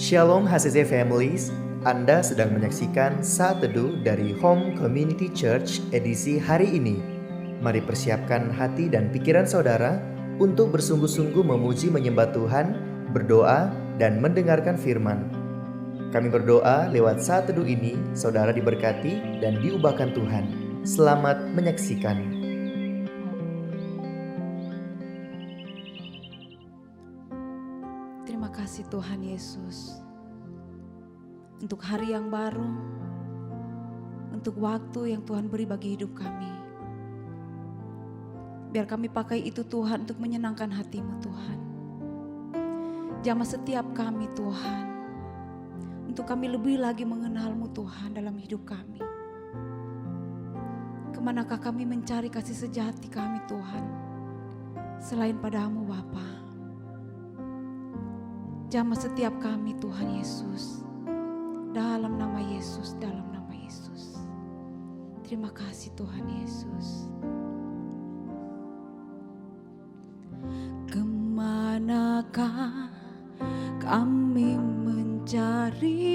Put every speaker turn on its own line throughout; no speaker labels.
Shalom HCC Families, Anda sedang menyaksikan Saat Teduh dari Home Community Church edisi hari ini. Mari persiapkan hati dan pikiran saudara untuk bersungguh-sungguh memuji menyembah Tuhan, berdoa, dan mendengarkan firman. Kami berdoa lewat Saat Teduh ini, saudara diberkati dan diubahkan Tuhan. Selamat menyaksikan.
Terima kasih Tuhan Yesus untuk hari yang baru, untuk waktu yang Tuhan beri bagi hidup kami. Biar kami pakai itu Tuhan untuk menyenangkan hati-Mu Tuhan. Jamah setiap kami Tuhan, untuk kami lebih lagi mengenal-Mu Tuhan dalam hidup kami. Kemanakah kami mencari kasih sejati kami Tuhan, selain pada-Mu Bapa. Jamah setiap kami Tuhan Yesus, dalam nama Yesus, dalam nama Yesus. Terima kasih Tuhan Yesus. Kemanakah kami mencari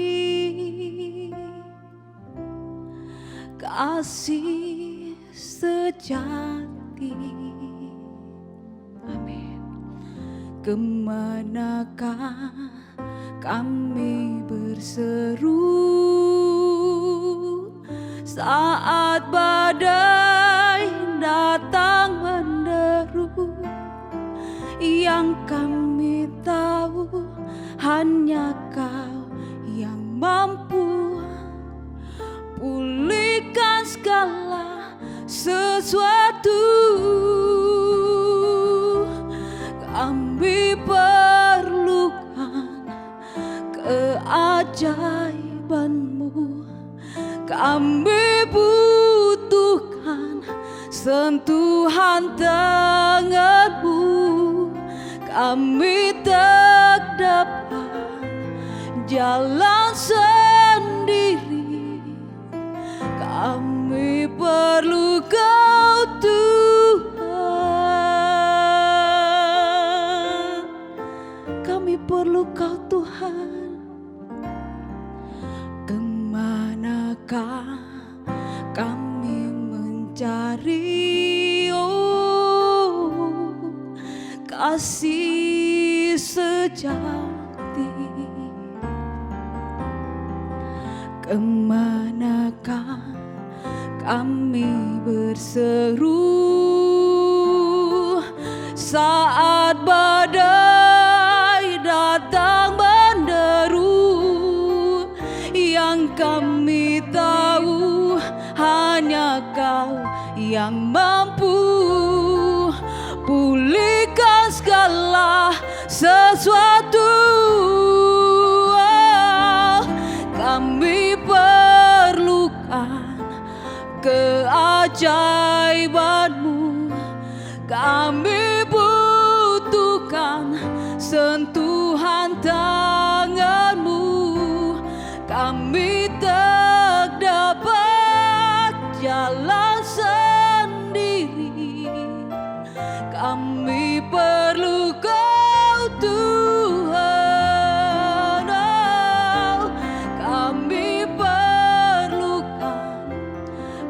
kasih sejati? Amin. Kemanakah kami berseru saat badai datang menderu? Yang kami tahu hanya Kau yang mampu pulihkan segala sesuatu. Kami perlukan keajaiban-Mu, kami butuhkan sentuhan tangan-Mu. Kami tak dapat jalan sendiri, kami perlu Kau Tuhan. Kami perlu Kau Tuhan. Kemanakah kami mencari kasih sejati? Kemanakah kami berseru saat badai datang menderu? Yang kami tahu hanya Kau yang mampu pulihkan segala sesuatu. Kami perlukan keajaiban-Mu, kami butuhkan sentuhan tangan-Mu. Kami tak dapat jalan sendiri, kami perlu Kau Tuhan. Oh, kami perlukan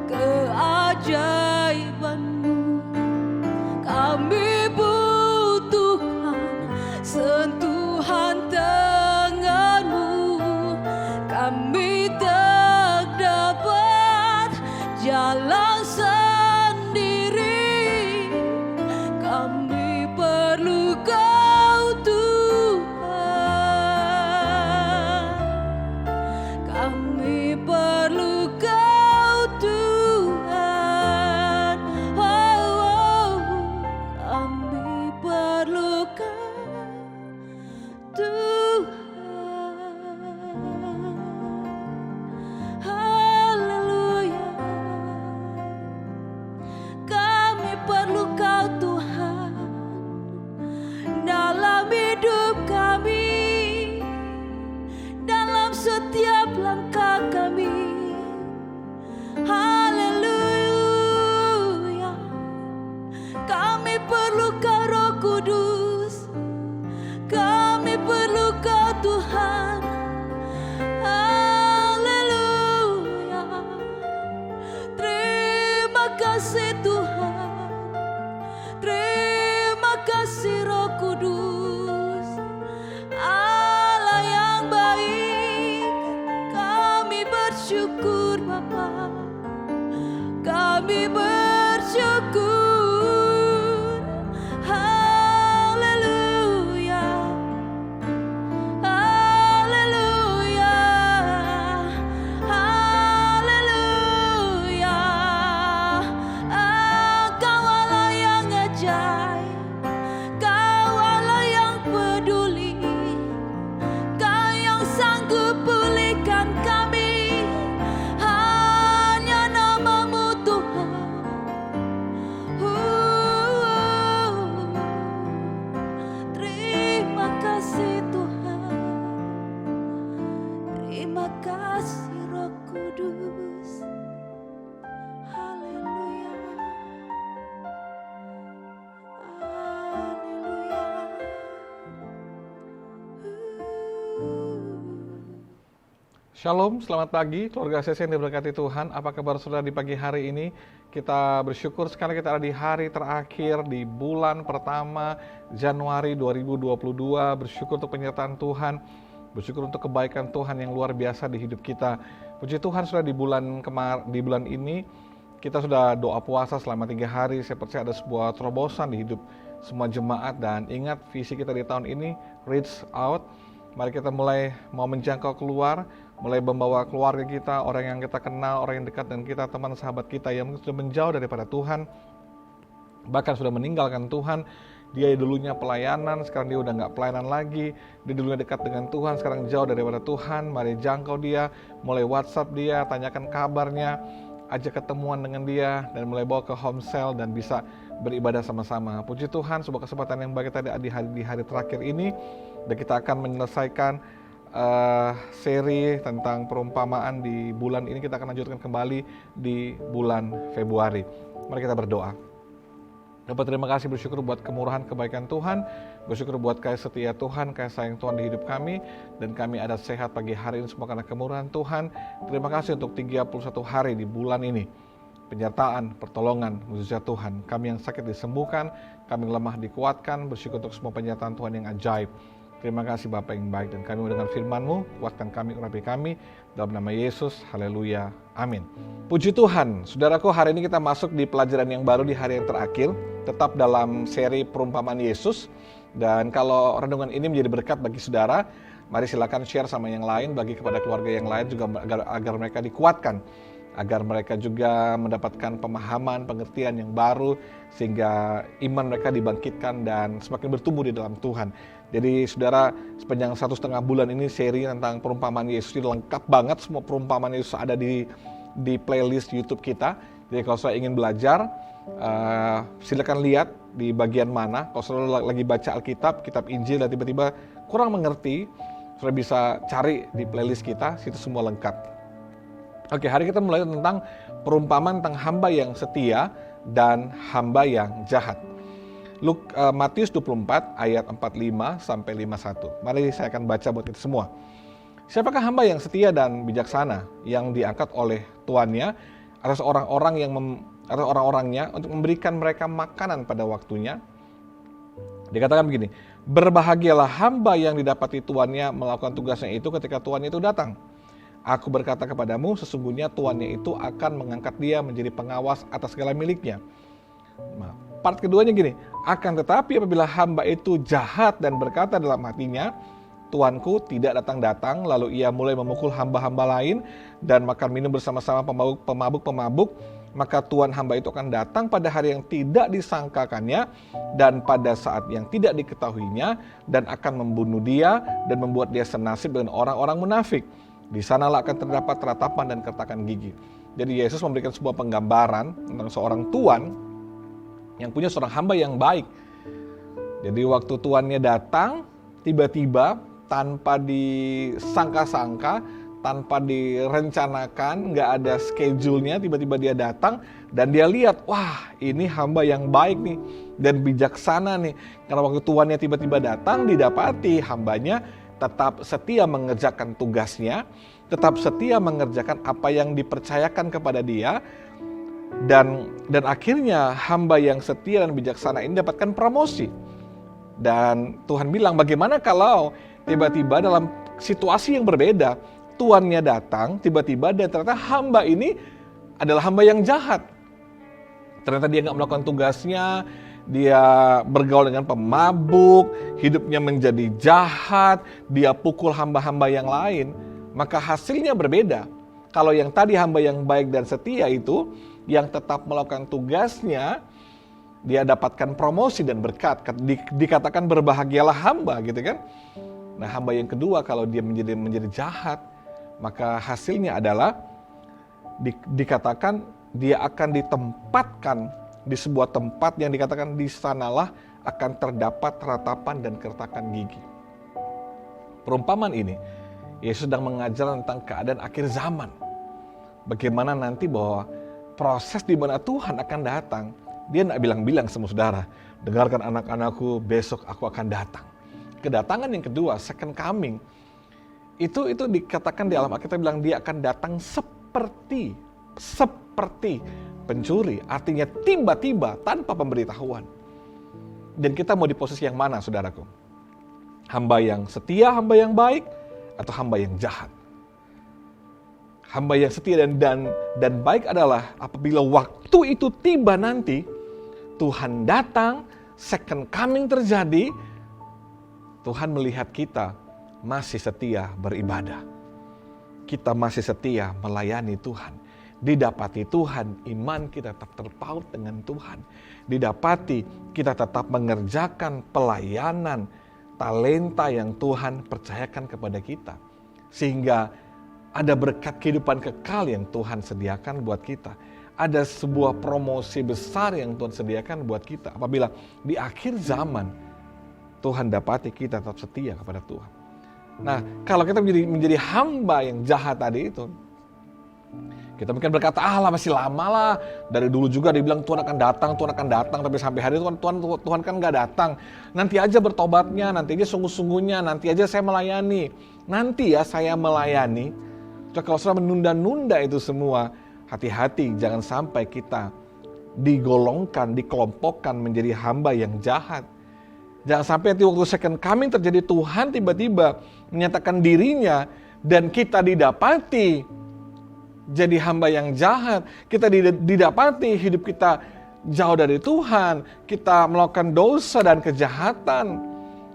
keajaiban-Mu, kami butuhkan sentuhan tangan-Mu. Kami tak dapat jalan sendiri, kami perlu Kau kasih Roh Kudus, Allah yang baik, kami bersyukur Bapa, kami bersyukur. Haleluya, haleluya, haleluya. Kau Allah yang ajaib, Kau Allah yang peduli, Kau yang sanggup pulihkan kami. Hanya nama-Mu Tuhan. Terima kasih Tuhan, terima kasih Roh Kudus. Haleluya,
Shalom, selamat pagi keluarga CC yang diberkati Tuhan. Apa kabar saudara di pagi hari ini? Kita bersyukur sekali kita ada di hari terakhir di bulan pertama Januari 2022. Bersyukur untuk penyertaan Tuhan, bersyukur untuk kebaikan Tuhan yang luar biasa di hidup kita. Puji Tuhan sudah di bulan ini kita sudah doa puasa selama 3 hari. Saya percaya ada sebuah terobosan di hidup semua jemaat, dan ingat visi kita di tahun ini, reach out. Mari kita mulai mau menjangkau keluar, mulai membawa keluarga kita, orang yang kita kenal, orang yang dekat dengan kita, teman sahabat kita yang sudah menjauh daripada Tuhan, bahkan sudah meninggalkan Tuhan. Dia dulunya pelayanan, sekarang dia udah nggak pelayanan lagi. Dia dulunya dekat dengan Tuhan, sekarang jauh daripada Tuhan. Mari jangkau dia, mulai WhatsApp dia, tanyakan kabarnya, ajak ketemuan dengan dia, dan mulai bawa ke home cell dan bisa beribadah sama-sama. Puji Tuhan, sebuah kesempatan yang baik tadi di hari terakhir ini, dan kita akan menyelesaikan seri tentang perumpamaan di bulan ini. Kita akan lanjutkan kembali di bulan Februari. Mari kita berdoa. Bapak, terima kasih, bersyukur buat kemurahan kebaikan Tuhan, bersyukur buat kasih setia Tuhan, kasih sayang Tuhan di hidup kami, dan kami ada sehat pagi hari ini semua karena kemurahan Tuhan. Terima kasih untuk 31 hari di bulan ini, penyertaan, pertolongan, mukjizat Tuhan. Kami yang sakit disembuhkan, kami yang lemah dikuatkan, bersyukur untuk semua penyertaan Tuhan yang ajaib. Terima kasih Bapa yang baik, dan kami mendengar firman-Mu, kuatkan kami, urapi kami, dalam nama Yesus, haleluya, amin. Puji Tuhan, saudaraku, hari ini kita masuk di pelajaran yang baru di hari yang terakhir, tetap dalam seri perumpamaan Yesus. Dan kalau renungan ini menjadi berkat bagi saudara, mari silakan share sama yang lain, bagi kepada keluarga yang lain juga agar mereka dikuatkan, agar mereka juga mendapatkan pemahaman, pengertian yang baru, sehingga iman mereka dibangkitkan dan semakin bertumbuh di dalam Tuhan. Jadi saudara, sepanjang 1,5 bulan ini seri tentang perumpamaan Yesus ini lengkap banget, semua perumpamaan Yesus ada di playlist YouTube kita. Jadi kalau saya ingin belajar, silakan lihat di bagian mana. Kalau saudara lagi baca Alkitab, kitab Injil, dan tiba-tiba kurang mengerti, saudara bisa cari di playlist kita, situ semua lengkap. Oke, hari kita mulai tentang perumpamaan tentang hamba yang setia dan hamba yang jahat. Matius 24 ayat 45 sampai 51. Mari saya akan baca buat kita semua. Siapakah hamba yang setia dan bijaksana yang diangkat oleh tuannya atas orang-orangnya untuk memberikan mereka makanan pada waktunya? Dikatakan begini, berbahagialah hamba yang didapati tuannya melakukan tugasnya itu ketika tuannya itu datang. Aku berkata kepadamu, sesungguhnya tuannya itu akan mengangkat dia menjadi pengawas atas segala miliknya. Nah, part keduanya gini, akan tetapi apabila hamba itu jahat dan berkata dalam hatinya, Tuanku tidak datang-datang, lalu ia mulai memukul hamba-hamba lain dan makan minum bersama-sama pemabuk-pemabuk, maka Tuan hamba itu akan datang pada hari yang tidak disangkakannya dan pada saat yang tidak diketahuinya, dan akan membunuh dia dan membuat dia senasib dengan orang-orang munafik. Di sanalah akan terdapat ratapan dan kertakan gigi. Jadi Yesus memberikan sebuah penggambaran tentang seorang tuan yang punya seorang hamba yang baik. Jadi waktu tuannya datang, tiba-tiba tanpa disangka-sangka, tanpa direncanakan, nggak ada schedule-nya, tiba-tiba dia datang dan dia lihat, wah ini hamba yang baik nih dan bijaksana nih. Karena waktu tuannya tiba-tiba datang, didapati hambanya tetap setia mengerjakan tugasnya, tetap setia mengerjakan apa yang dipercayakan kepada dia, dan akhirnya hamba yang setia dan bijaksana ini dapatkan promosi. Dan Tuhan bilang, bagaimana kalau tiba-tiba dalam situasi yang berbeda, tuannya datang tiba-tiba dan ternyata hamba ini adalah hamba yang jahat. Ternyata dia nggak melakukan tugasnya, dia bergaul dengan pemabuk, hidupnya menjadi jahat, dia pukul hamba-hamba yang lain. Maka hasilnya berbeda. Kalau yang tadi hamba yang baik dan setia itu, yang tetap melakukan tugasnya, dia dapatkan promosi dan berkat. Dikatakan berbahagialah hamba gitu kan. Nah, hamba yang kedua kalau dia menjadi jahat, maka hasilnya adalah dikatakan dia akan ditempatkan di sebuah tempat yang dikatakan di sanalah akan terdapat ratapan dan keretakan gigi. Perumpamaan ini, Yesus sedang mengajar tentang keadaan akhir zaman. Bagaimana nanti bahwa proses di mana Tuhan akan datang, dia tidak bilang-bilang sama saudara, dengarkan anak-anakku, besok aku akan datang. Kedatangan yang kedua, second coming, itu dikatakan di alam Alkitab bilang dia akan datang seperti pencuri, artinya tiba-tiba tanpa pemberitahuan. Dan kita mau di posisi yang mana, saudaraku? Hamba yang setia, hamba yang baik, atau hamba yang jahat? Hamba yang setia dan baik adalah apabila waktu itu tiba nanti, Tuhan datang, second coming terjadi, Tuhan melihat kita masih setia beribadah. Kita masih setia melayani Tuhan. Didapati Tuhan, iman kita tetap terpaut dengan Tuhan. Didapati kita tetap mengerjakan pelayanan, talenta yang Tuhan percayakan kepada kita. Sehingga ada berkat kehidupan kekal yang Tuhan sediakan buat kita. Ada sebuah promosi besar yang Tuhan sediakan buat kita. Apabila di akhir zaman, Tuhan dapati kita tetap setia kepada Tuhan. Nah, kalau kita menjadi hamba yang jahat tadi itu, kita mungkin berkata, masih lama lah. Dari dulu juga dibilang Tuhan akan datang. Tapi sampai hari itu Tuhan kan gak datang. Nanti aja bertobatnya, nanti aja sungguh-sungguhnya, nanti aja saya melayani. Nanti ya saya melayani. Kalau sudah menunda-nunda itu semua, hati-hati jangan sampai kita digolongkan, dikelompokkan menjadi hamba yang jahat. Jangan sampai nanti waktu second coming terjadi Tuhan tiba-tiba menyatakan dirinya dan kita didapati jadi hamba yang jahat, kita didapati hidup kita jauh dari Tuhan, kita melakukan dosa dan kejahatan,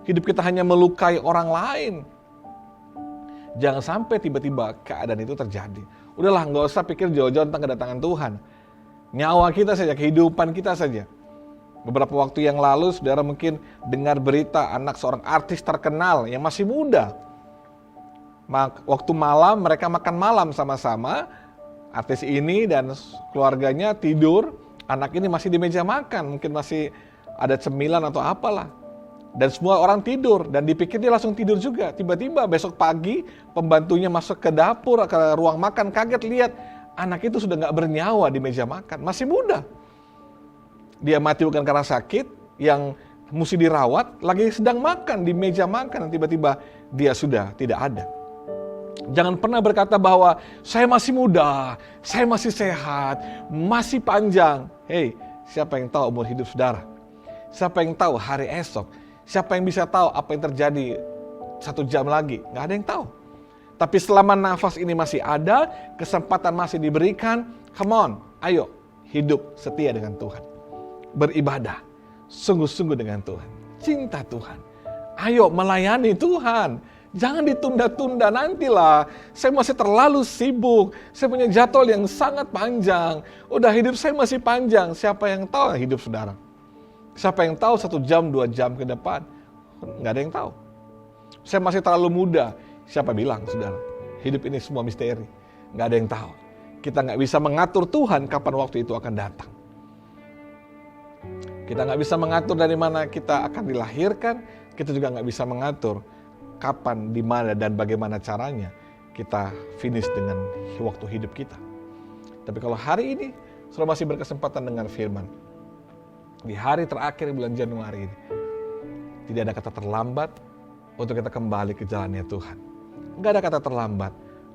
hidup kita hanya melukai orang lain. Jangan sampai tiba-tiba keadaan itu terjadi. Udahlah, nggak usah pikir jauh-jauh tentang kedatangan Tuhan. Nyawa kita saja, kehidupan kita saja. Beberapa waktu yang lalu, saudara mungkin dengar berita anak seorang artis terkenal yang masih muda. Waktu malam, mereka makan malam sama-sama. Artis ini dan keluarganya tidur, anak ini masih di meja makan, mungkin masih ada cemilan atau apalah. Dan semua orang tidur, dan dipikir dia langsung tidur juga. Tiba-tiba besok pagi, pembantunya masuk ke dapur, ke ruang makan, kaget lihat anak itu sudah gak bernyawa di meja makan, masih muda. Dia mati bukan karena sakit, yang mesti dirawat, lagi sedang makan di meja makan, dan tiba-tiba dia sudah tidak ada. Jangan pernah berkata bahwa saya masih muda, saya masih sehat, masih panjang. Hei, siapa yang tahu umur hidup saudara? Siapa yang tahu hari esok? Siapa yang bisa tahu apa yang terjadi 1 jam lagi? Nggak ada yang tahu. Tapi selama nafas ini masih ada, kesempatan masih diberikan, come on, ayo hidup setia dengan Tuhan. Beribadah, sungguh-sungguh dengan Tuhan. Cinta Tuhan. Ayo melayani Tuhan. Jangan ditunda-tunda, nantilah. Saya masih terlalu sibuk. Saya punya jadwal yang sangat panjang. Udah hidup saya masih panjang. Siapa yang tahu hidup saudara? Siapa yang tahu 1 jam, 2 jam ke depan? Nggak ada yang tahu. Saya masih terlalu muda. Siapa bilang, saudara? Hidup ini semua misteri. Nggak ada yang tahu. Kita nggak bisa mengatur Tuhan kapan waktu itu akan datang. Kita nggak bisa mengatur dari mana kita akan dilahirkan. Kita juga nggak bisa mengatur kapan, di mana, dan bagaimana caranya kita finish dengan waktu hidup kita. Tapi kalau hari ini, sudah masih berkesempatan dengar firman. Di hari terakhir bulan Januari ini, tidak ada kata terlambat untuk kita kembali ke jalannya Tuhan. Nggak ada kata terlambat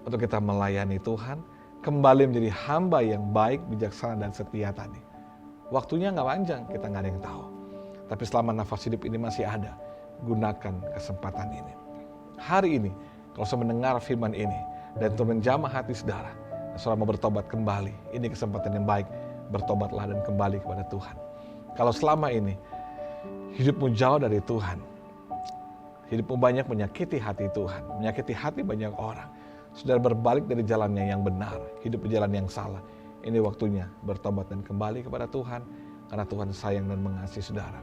untuk kita melayani Tuhan, kembali menjadi hamba yang baik, bijaksana, dan setia tadi. Waktunya nggak panjang, kita nggak ada yang tahu. Tapi selama nafas hidup ini masih ada, gunakan kesempatan ini. Hari ini, kalau saya mendengar firman ini, dan itu menjamah hati saudara, saudara mau bertobat kembali, ini kesempatan yang baik, bertobatlah dan kembali kepada Tuhan. Kalau selama ini, hidupmu jauh dari Tuhan, hidupmu banyak menyakiti hati Tuhan, menyakiti hati banyak orang, saudara berbalik dari jalannya yang benar, hidup di jalan yang salah, ini waktunya bertobat dan kembali kepada Tuhan, karena Tuhan sayang dan mengasihi saudara.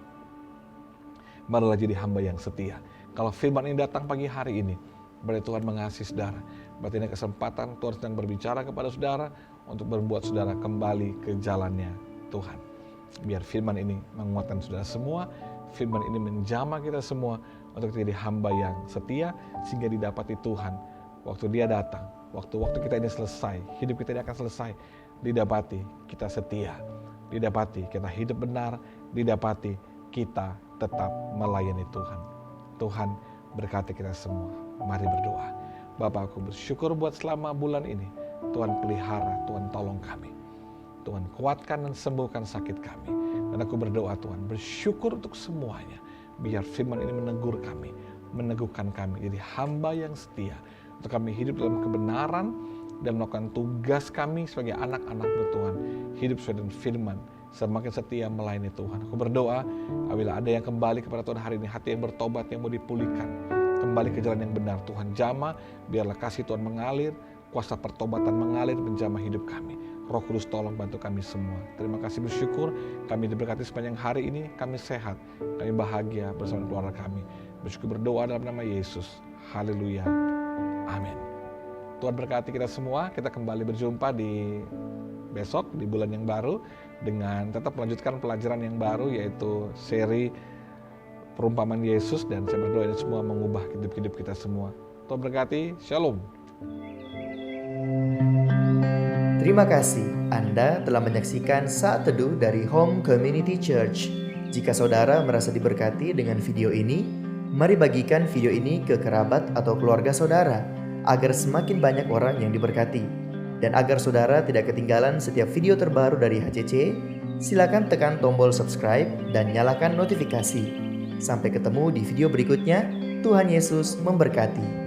Marilah jadi hamba yang setia. Kalau firman ini datang pagi hari ini, berarti Tuhan mengasihi saudara. Berarti ini kesempatan Tuhan sedang berbicara kepada saudara untuk membuat saudara kembali ke jalannya Tuhan. Biar firman ini menguatkan saudara semua, firman ini menjamah kita semua untuk jadi hamba yang setia sehingga didapati Tuhan. Waktu Dia datang, waktu kita ini selesai, hidup kita ini akan selesai, didapati kita setia, didapati kita hidup benar, didapati kita tetap melayani Tuhan. Tuhan berkati kita semua. Mari berdoa. Bapa, aku bersyukur buat selama bulan ini. Tuhan pelihara, Tuhan tolong kami. Tuhan kuatkan dan sembuhkan sakit kami. Dan aku berdoa Tuhan, bersyukur untuk semuanya. Biar firman ini menegur kami, meneguhkan kami jadi hamba yang setia. Untuk kami hidup dalam kebenaran dan melakukan tugas kami sebagai anak-anak-Mu Tuhan. Hidup sesuai dengan firman, semakin setia melayani Tuhan. Aku berdoa, apabila ada yang kembali kepada Tuhan hari ini, hati yang bertobat yang mau dipulihkan, kembali ke jalan yang benar. Tuhan jamah, biarlah kasih Tuhan mengalir, kuasa pertobatan mengalir menjamah hidup kami. Roh Kudus tolong bantu kami semua. Terima kasih, bersyukur kami diberkati sepanjang hari ini, kami sehat, kami bahagia bersama keluarga kami. Bersyukur berdoa dalam nama Yesus. Haleluya. Amin. Tuhan berkati kita semua. Kita kembali berjumpa di besok, di bulan yang baru, dengan tetap melanjutkan pelajaran yang baru, yaitu seri perumpamaan Yesus. Dan saya berdoa ini semua mengubah hidup kita semua. Tuhan berkati. Shalom.
Terima kasih Anda telah menyaksikan Saat Teduh dari Home Community Church. Jika saudara merasa diberkati dengan video ini, mari bagikan video ini ke kerabat atau keluarga saudara, agar semakin banyak orang yang diberkati. Dan agar saudara tidak ketinggalan setiap video terbaru dari HCC, silakan tekan tombol subscribe dan nyalakan notifikasi. Sampai ketemu di video berikutnya. Tuhan Yesus memberkati.